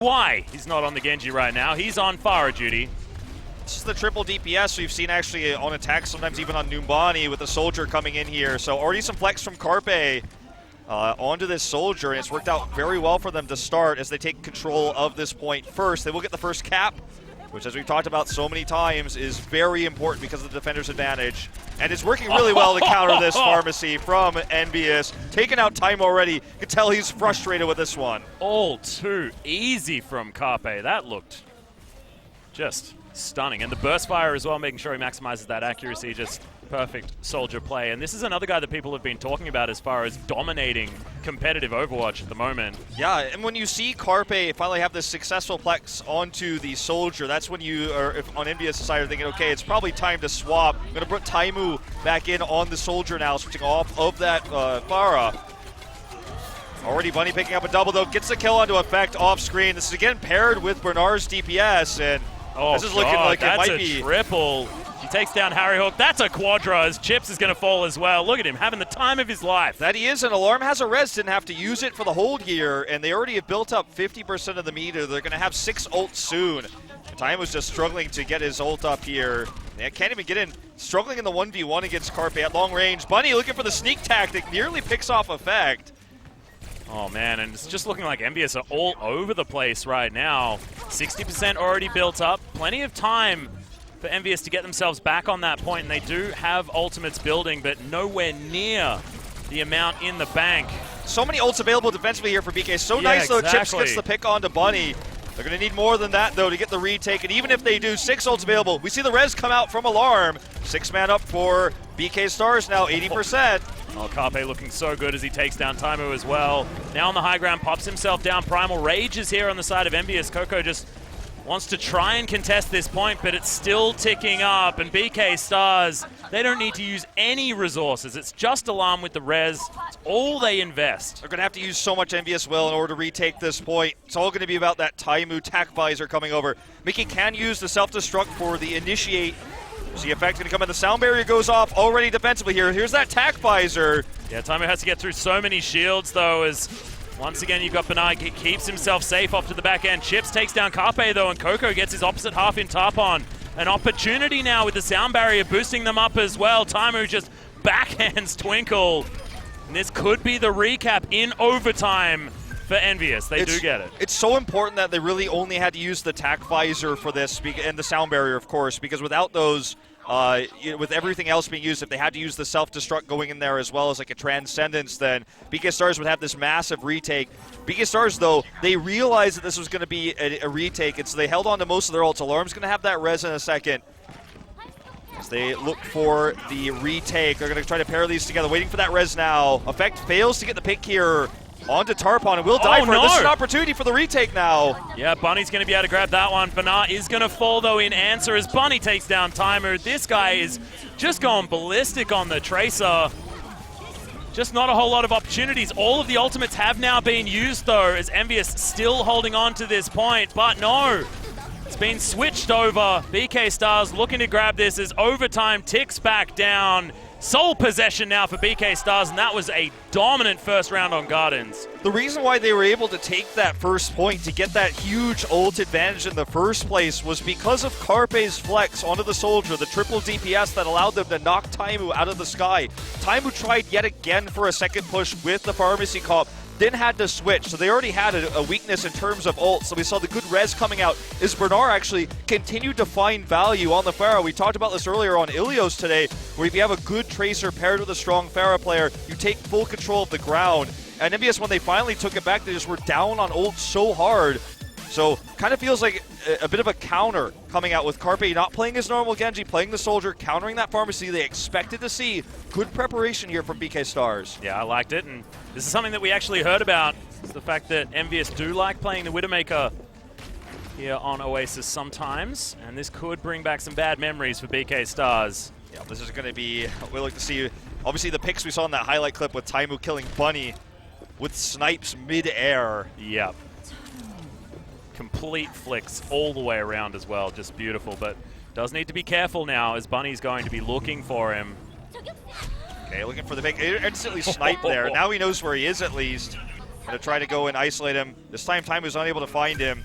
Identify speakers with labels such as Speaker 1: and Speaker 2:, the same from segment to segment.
Speaker 1: Why he's not on the Genji right now. He's on Pharah duty.
Speaker 2: This is the triple DPS we've seen actually on attack, sometimes even on Numbani with the Soldier coming in here. So already some flex from Carpe onto this Soldier, and it's worked out very well for them to start as they take control of this point first. They will get the first cap, which, as we've talked about so many times, is very important because of the defender's advantage. And it's working really well to counter this pharmacy from EnVyUs. Taking out time already. You can tell he's frustrated with this one.
Speaker 1: All too easy from Carpe. That looked just stunning. And the burst fire as well, making sure he maximizes that accuracy. Just perfect Soldier play. And this is another guy that people have been talking about as far as dominating competitive Overwatch at the moment.
Speaker 2: Yeah, and when you see Carpe finally have this successful plex onto the Soldier, that's when you are, if on EnVyUs side, are thinking, okay, it's probably time to swap. I'm going to put Taimu back in on the Soldier now, switching off of that Pharah. Already Bunny picking up a double, though. Gets the kill onto Effect off screen. This is again paired with Bernard's DPS, and this is looking like it might be
Speaker 1: a triple. He takes down Harry Hawk. That's a quadra as Chips is going to fall as well. Look at him having the time of his life.
Speaker 2: That he is, and Alarm has a res, didn't have to use it for the hold here, and they already have built up 50% of the meter. They're going to have 6 ults soon. Time was just struggling to get his ult up here. They can't even get in. Struggling in the 1v1 against Carpe at long range. Bunny looking for the sneak tactic, nearly picks off Effect.
Speaker 1: Oh man, and it's just looking like EnVyUs are all over the place right now. 60% already built up. Plenty of time for EnVyUs to get themselves back on that point, and they do have ultimates building, but nowhere near the amount in the bank.
Speaker 2: So many ults available defensively here for BK. So
Speaker 1: yeah,
Speaker 2: nice, though.
Speaker 1: exactly.
Speaker 2: Chips gets the pick onto Bunny. They're going to need more than that, though, to get the retake. And even if they do, 6 ults available. We see the res come out from Alarm. 6-man up for BK Stars now, 80%.
Speaker 1: Oh, Carpe looking so good as he takes down Taimu as well. Now on the high ground, pops himself down. Primal Rage is here on the side of EnVyUs. Coco just wants to try and contest this point, but it's still ticking up. And BK Stars, they don't need to use any resources. It's just Alarm with the res. It's all they invest.
Speaker 2: They're going to have to use so much EnVyUs will in order to retake this point. It's all going to be about that Taimu tac visor coming over. Mickey can use the self-destruct for the initiate. The effect going to come in. The sound barrier goes off already defensively here. Here's that tac visor.
Speaker 1: Yeah, Taimu has to get through so many shields, though, as once again you've got Bernard. He keeps himself safe off to the back end. Chips takes down Carpe, though, and Coco gets his opposite half in Tarpon. An opportunity now with the sound barrier boosting them up as well. Taimu just backhands Twinkle. And this could be the recap in overtime for EnVyUs. They do get it.
Speaker 2: It's so important that they really only had to use the tac visor for this, and the sound barrier, of course, because without those, with everything else being used, if they had to use the self-destruct going in there as well as like a Transcendence, then BK Stars would have this massive retake. BK Stars, though, they realized that this was going to be a retake, and so they held on to most of their ults. Alarm's going to have that res in a second. As they look for the retake, they're going to try to pair these together, waiting for that res now. Effect fails to get the pick here. Onto Tarpon, and will die for it. This is an opportunity for the retake now.
Speaker 1: Yeah, Bunny's going to be able to grab that one. Bernard is going to fall, though, in answer as Bunny takes down Taimu. This guy is just going ballistic on the Tracer. Just not a whole lot of opportunities. All of the ultimates have now been used, though, as EnVyUs still holding on to this point. But no, it's been switched over. BK Stars looking to grab this as overtime ticks back down. Sole possession now for BK Stars, and that was a dominant first round on Gardens.
Speaker 2: The reason why they were able to take that first point to get that huge ult advantage in the first place was because of Carpe's flex onto the Soldier, the triple DPS that allowed them to knock Taimu out of the sky. Taimu tried yet again for a second push with the Pharmacy comp, then had to switch, so they already had a weakness in terms of ult. So we saw the good res coming out as Bernard actually continued to find value on the Pharah. We talked about this earlier on Ilios today, where if you have a good Tracer paired with a strong Pharah player, you take full control of the ground. And EnVyUs, when they finally took it back, they just were down on ult so hard. So kind of feels like a bit of a counter coming out with Carpe not playing his normal Genji, playing the Soldier, countering that Pharmacy. They expected to see good preparation here from BK Stars.
Speaker 1: Yeah, I liked it, and this is something that we actually heard about. It's the fact that EnVyUs do like playing the Widowmaker here on Oasis sometimes, and this could bring back some bad memories for BK Stars.
Speaker 2: Yeah, this is going to be, we like to see, obviously the picks we saw in that highlight clip with Taimu killing Bunny with snipes mid-air.
Speaker 1: Yep. Complete flicks all the way around as well, just beautiful, but does need to be careful now as Bunny's going to be looking for him.
Speaker 2: Okay, looking for the big, instantly sniped there. Now he knows where he is at least. Gonna try to go and isolate him. This time Taimu's unable to find him.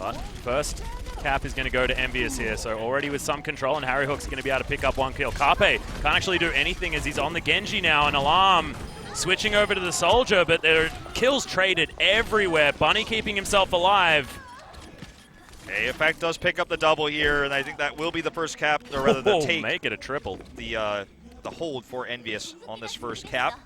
Speaker 1: But first cap is going to go to EnVyUs here, so already with some control, and Harry Hook's going to be able to pick up one kill. Carpe can't actually do anything as he's on the Genji now, and Alarm switching over to the Soldier, but there are kills traded everywhere. Bunny keeping himself alive.
Speaker 2: Okay, Effect does pick up the double here, and I think that will be the first cap, or rather the take.
Speaker 1: Make it a triple.
Speaker 2: The hold for EnVyUs on this first cap.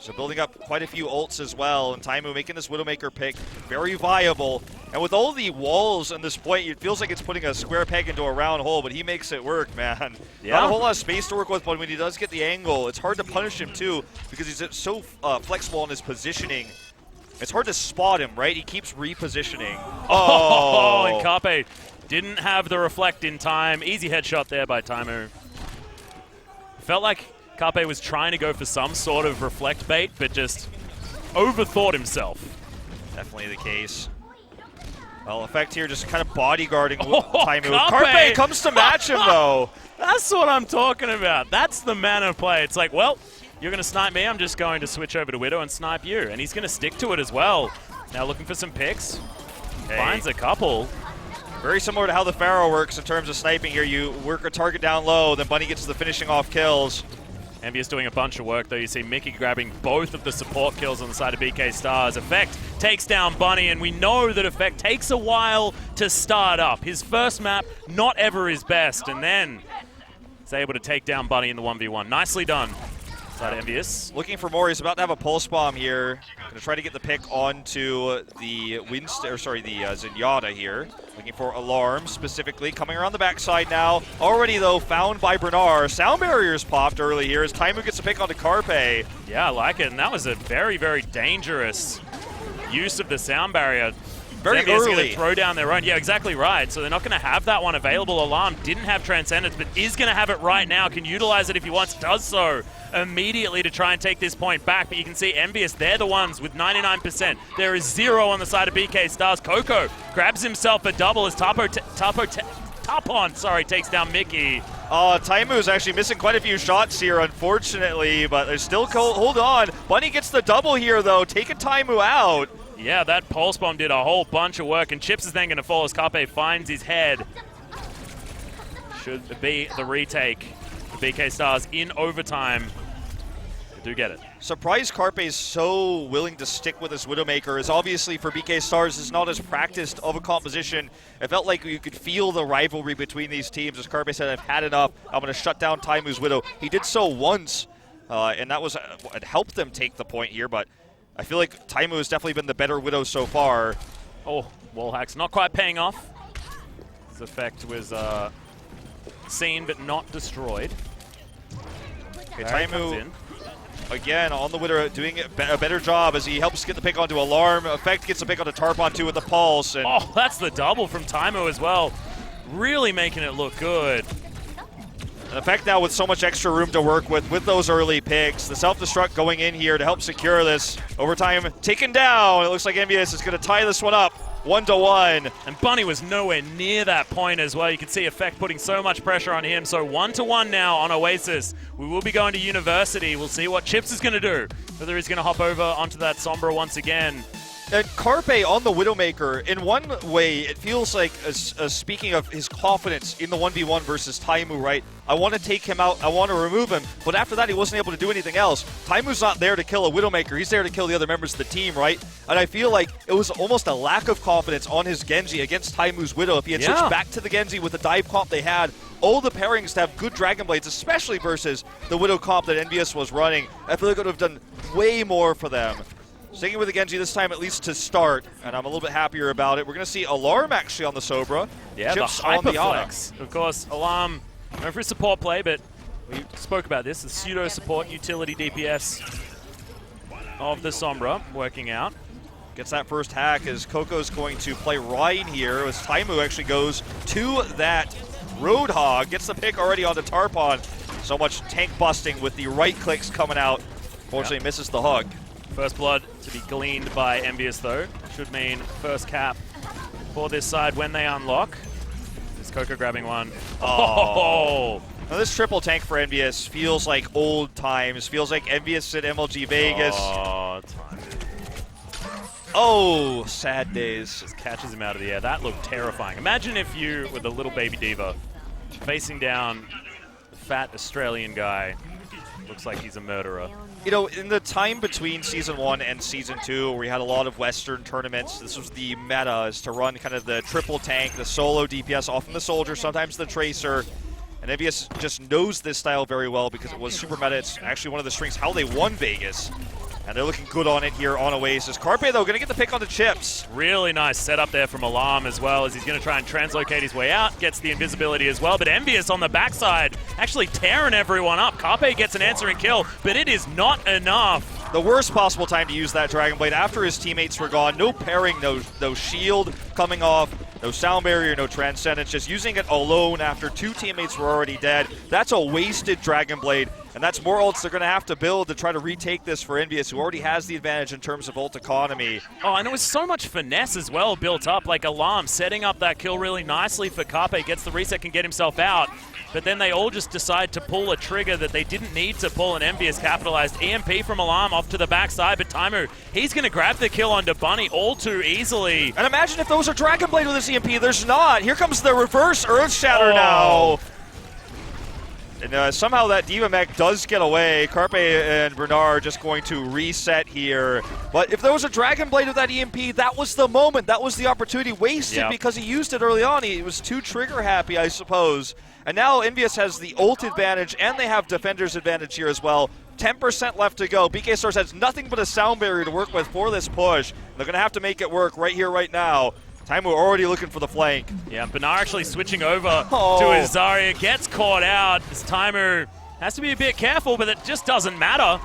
Speaker 2: So building up quite a few ults as well, and Taimu making this Widowmaker pick very viable. And with all the walls in this point, it feels like it's putting a square peg into a round hole, but he makes it work, man.
Speaker 1: Yeah.
Speaker 2: Not a whole lot of space to work with, but when he does get the angle, it's hard to punish him too, because he's so flexible in his positioning. It's hard to spot him, right? He keeps repositioning.
Speaker 1: Oh, and Carpe didn't have the reflect in time. Easy headshot there by Taimu. Felt like Carpe was trying to go for some sort of reflect bait, but just overthought himself.
Speaker 2: Definitely the case. Well, Effect here just kind of bodyguarding Taimu.
Speaker 1: Carpe!
Speaker 2: Carpe comes to match him, though.
Speaker 1: That's what I'm talking about. That's the manner of play. It's like, well, you're going to snipe me, I'm just going to switch over to Widow and snipe you. And he's going to stick to it as well. Now looking for some picks.
Speaker 2: Okay.
Speaker 1: Finds a couple.
Speaker 2: Very similar to how the Pharaoh works in terms of sniping here. You work a target down low, then Bunny gets the finishing off kills.
Speaker 1: EnVyUs doing a bunch of work, though. You see Mickey grabbing both of the support kills on the side of BK Stars. Effect takes down Bunny, and we know that Effect takes a while to start up. His first map, not ever his best, and then is able to take down Bunny in the 1v1. Nicely done. Side of EnVyUs.
Speaker 2: Looking for more. He's about to have a pulse bomb here. Going to try to get the pick onto the Zenyatta here. Looking for Alarm specifically. Coming around the backside now. Already, though, found by Bernard. Sound barriers popped early here as Taimu gets a pick onto Carpe.
Speaker 1: Yeah, I like it. And that was a very, very dangerous use of the sound barrier.
Speaker 2: Very
Speaker 1: EnVyUs
Speaker 2: early.
Speaker 1: going to throw down their own. Yeah, exactly right. So they're not going to have that one available. Alarm didn't have Transcendence, but is going to have it right now. Can utilize it if he wants. Does so immediately to try and take this point back. But you can see EnVyUs, they're the ones with 99%. There is 0 on the side of BK Stars. Coco grabs himself a double as Tapon takes down Mickey.
Speaker 2: Taimu's actually missing quite a few shots here, unfortunately, but there's still hold on. Bunny gets the double here, though, taking Taimu out.
Speaker 1: Yeah, that pulse bomb did a whole bunch of work, and Chips is then going to fall as Carpe finds his head. Should be the retake. The BK Stars in overtime. They do get it.
Speaker 2: Surprised Carpe is so willing to stick with this Widowmaker, as obviously for BK Stars is not as practiced of a composition. It felt like you could feel the rivalry between these teams as Carpe said, I've had enough. I'm going to shut down Taimu's Widow. He did so once, and that was it helped them take the point here, but I feel like Taimu has definitely been the better Widow so far.
Speaker 1: Oh, wall hacks not quite paying off. His effect was seen but not destroyed.
Speaker 2: Okay, Taimu again on the Widow doing a better job as he helps get the pick onto Alarm. Effect gets the pick onto Tarpon too with the pulse. And
Speaker 1: oh, that's the double from Taimu as well. Really making it look good.
Speaker 2: And Effect now with so much extra room to work with those early picks. The self-destruct going in here to help secure this. Overtime taken down. It looks like EnVyUs is going to tie this one up 1-1.
Speaker 1: And Bunny was nowhere near that point as well. You can see Effect putting so much pressure on him. So 1-1 now on Oasis. We will be going to University. We'll see what Chips is going to do. Whether he's going to hop over onto that Sombra once again.
Speaker 2: And Carpe on the Widowmaker, in one way, it feels like, speaking of his confidence in the 1v1 versus Taimu, right? I want to take him out, I want to remove him, but after that he wasn't able to do anything else. Taimu's not there to kill a Widowmaker, he's there to kill the other members of the team, right? And I feel like it was almost a lack of confidence on his Genji against Taimu's Widow. If he had switched back to the Genji with the dive comp they had, all the pairings to have good Dragon Blades, especially versus the Widow comp that EnVyUs was running, I feel like it would have done way more for them. Sticking with the Genji this time, at least to start, and I'm a little bit happier about it. We're going to see Alarm actually on the Sobra.
Speaker 1: Yeah,
Speaker 2: Chips
Speaker 1: the Hyperflex.
Speaker 2: on the
Speaker 1: Of course, Alarm, known for his support play, but we spoke about this, the pseudo-support utility DPS of the Sombra working out.
Speaker 2: Gets that first hack as Coco's going to play Ryan here, as Taimu actually goes to that Roadhog. Gets the pick already onto Tarpon. So much tank busting with the right clicks coming out. Fortunately, misses the hug.
Speaker 1: First blood to be gleaned by EnVyUs, though. Should mean first cap for this side when they unlock. Is Coco grabbing one? Oh!
Speaker 2: Now this triple tank for EnVyUs feels like old times. Feels like EnVyUs at MLG Vegas.
Speaker 1: Oh, time.
Speaker 2: Oh, sad days.
Speaker 1: Just catches him out of the air. That looked terrifying. Imagine if you were the little baby diva facing down the fat Australian guy. Looks like he's a murderer.
Speaker 2: You know, in the time between Season 1 and Season 2, where we had a lot of Western tournaments, this was the meta, is to run kind of the triple tank, the solo DPS, often the Soldier, sometimes the Tracer. And EnVyUs just knows this style very well because it was super meta. It's actually one of the strengths how they won Vegas. And they're looking good on it here on Oasis. Carpe, though, going to get the pick on the chips.
Speaker 1: Really nice setup there from Alarm as well, as he's going to try and translocate his way out. Gets the invisibility as well, but EnVyUs on the backside actually tearing everyone up. Carpe gets an answering kill, but it is not enough.
Speaker 2: The worst possible time to use that Dragon Blade after his teammates were gone. No parrying, no shield coming off, no sound barrier, no transcendence. Just using it alone after two teammates were already dead. That's a wasted Dragon Blade. And that's more ults they're going to have to build to try to retake this for EnVyUs, who already has the advantage in terms of ult economy.
Speaker 1: Oh, and it was so much finesse as well built up, like Alarm setting up that kill really nicely for Carpe, gets the reset, can get himself out. But then they all just decide to pull a trigger that they didn't need to pull, and EnVyUs capitalized. EMP from Alarm off to the backside, but Taimu, he's going to grab the kill onto Bunny all too easily.
Speaker 2: And imagine if those are Dragon Blade with this EMP. There's not. Here comes the reverse Earth Shatter now. And somehow that D.Va mech does get away. Carpe and Bernard are just going to reset here. But if there was a Dragon Blade with that EMP, that was the moment. That was the opportunity wasted because he used it early on. He was too trigger happy, I suppose. And now EnVyUs has the ult advantage, and they have Defender's advantage here as well. 10% left to go. BK Stars has nothing but a sound barrier to work with for this push. They're going to have to make it work right here, right now. Taimu already looking for the flank.
Speaker 1: Yeah, Bernard actually switching over to his Zarya. Gets caught out. This Taimu has to be a bit careful, but it just doesn't matter.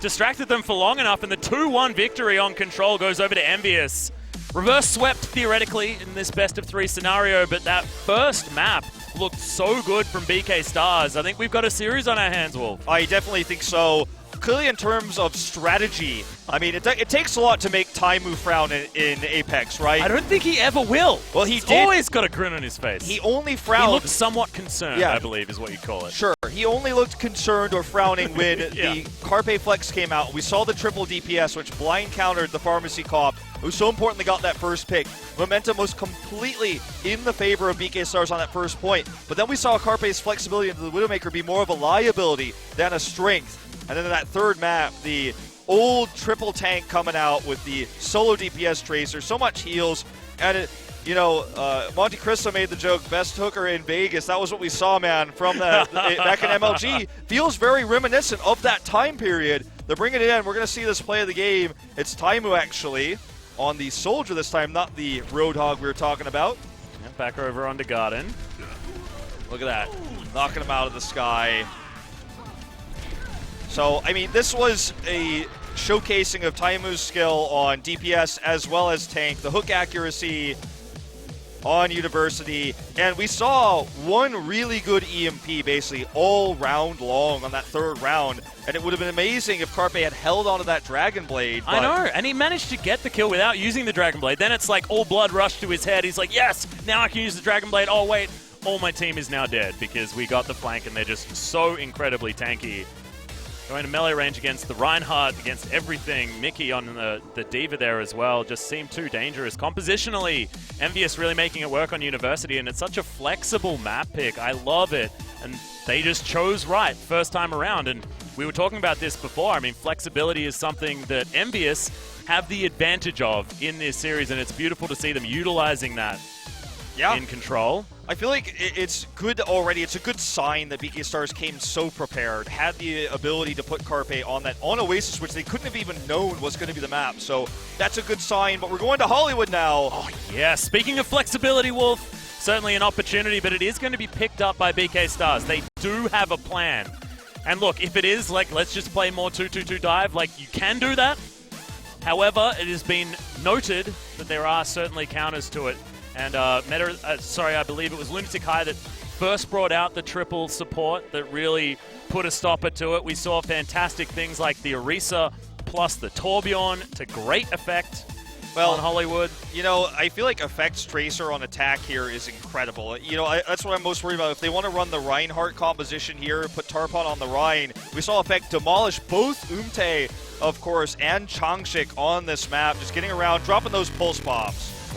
Speaker 1: Distracted them for long enough, and the 2-1 victory on Control goes over to EnVyUs. Reverse swept, theoretically, in this best-of-3 scenario, but that first map looked so good from BK Stars. I think we've got a series on our hands, Wolf.
Speaker 2: I definitely think so. Clearly, in terms of strategy, I mean, it takes a lot to make Taimu frown in Apex, right?
Speaker 1: I don't think he ever will.
Speaker 2: Well, he's
Speaker 1: always got a grin on his face.
Speaker 2: He only frowned.
Speaker 1: He looked somewhat concerned, I believe, is what you call it.
Speaker 2: Sure. He only looked concerned or frowning when the Carpe Flex came out. We saw the triple DPS, which blind countered the Pharmacy Cop, who so importantly got that first pick. Momentum was completely in the favor of BK Stars on that first point. But then we saw Carpe's flexibility into the Widowmaker be more of a liability than a strength. And then in that third map, the old triple tank coming out with the solo DPS Tracer, so much heals. And, Monte Cristo made the joke, best hooker in Vegas. That was what we saw, man, from back in MLG. Feels very reminiscent of that time period. They're bringing it in. We're going to see this play of the game. It's Taimu, actually, on the Soldier this time, not the Roadhog we were talking about.
Speaker 1: And back over onto Garden.
Speaker 2: Look at that. Knocking him out of the sky. So, I mean, this was a showcasing of Taimu's skill on DPS as well as tank, the hook accuracy on University, and we saw one really good EMP basically all round long on that third round, and it would have been amazing if Carpe had held onto that Dragon Blade.
Speaker 1: I know, and he managed to get the kill without using the Dragon Blade. Then it's like all blood rushed to his head. He's like, yes, now I can use the Dragon Blade. Oh, wait, all my team is now dead because we got the flank and they're just so incredibly tanky. Going to melee range against the Reinhardt, against everything. Mickey on the D.Va there as well just seemed too dangerous. Compositionally, EnVyUs really making it work on University, and it's such a flexible map pick. I love it. And they just chose right first time around. And we were talking about this before. I mean, flexibility is something that EnVyUs have the advantage of in this series, and it's beautiful to see them utilizing that in Control.
Speaker 2: I feel like it's good already. It's a good sign that BK Stars came so prepared, had the ability to put Carpe on Oasis, which they couldn't have even known was going to be the map. So that's a good sign, but we're going to Hollywood now.
Speaker 1: Oh, yeah. Speaking of flexibility, Wolf, certainly an opportunity, but it is going to be picked up by BK Stars. They do have a plan. And look, if it is, like, let's just play more 2-2-2 dive, like, you can do that. However, it has been noted that there are certainly counters to it. And I believe it was Lunatic High that first brought out the triple support that really put a stopper to it. We saw fantastic things like the Orisa plus the Torbjorn to great effect. on Hollywood.
Speaker 2: You know, I feel like Effect's Tracer on attack here is incredible. You know, that's what I'm most worried about. If they want to run the Reinhardt composition here, put Tarpon on the Rein, we saw Effect demolish both Umte, of course, and Changshik on this map, just getting around, dropping those pulse pops.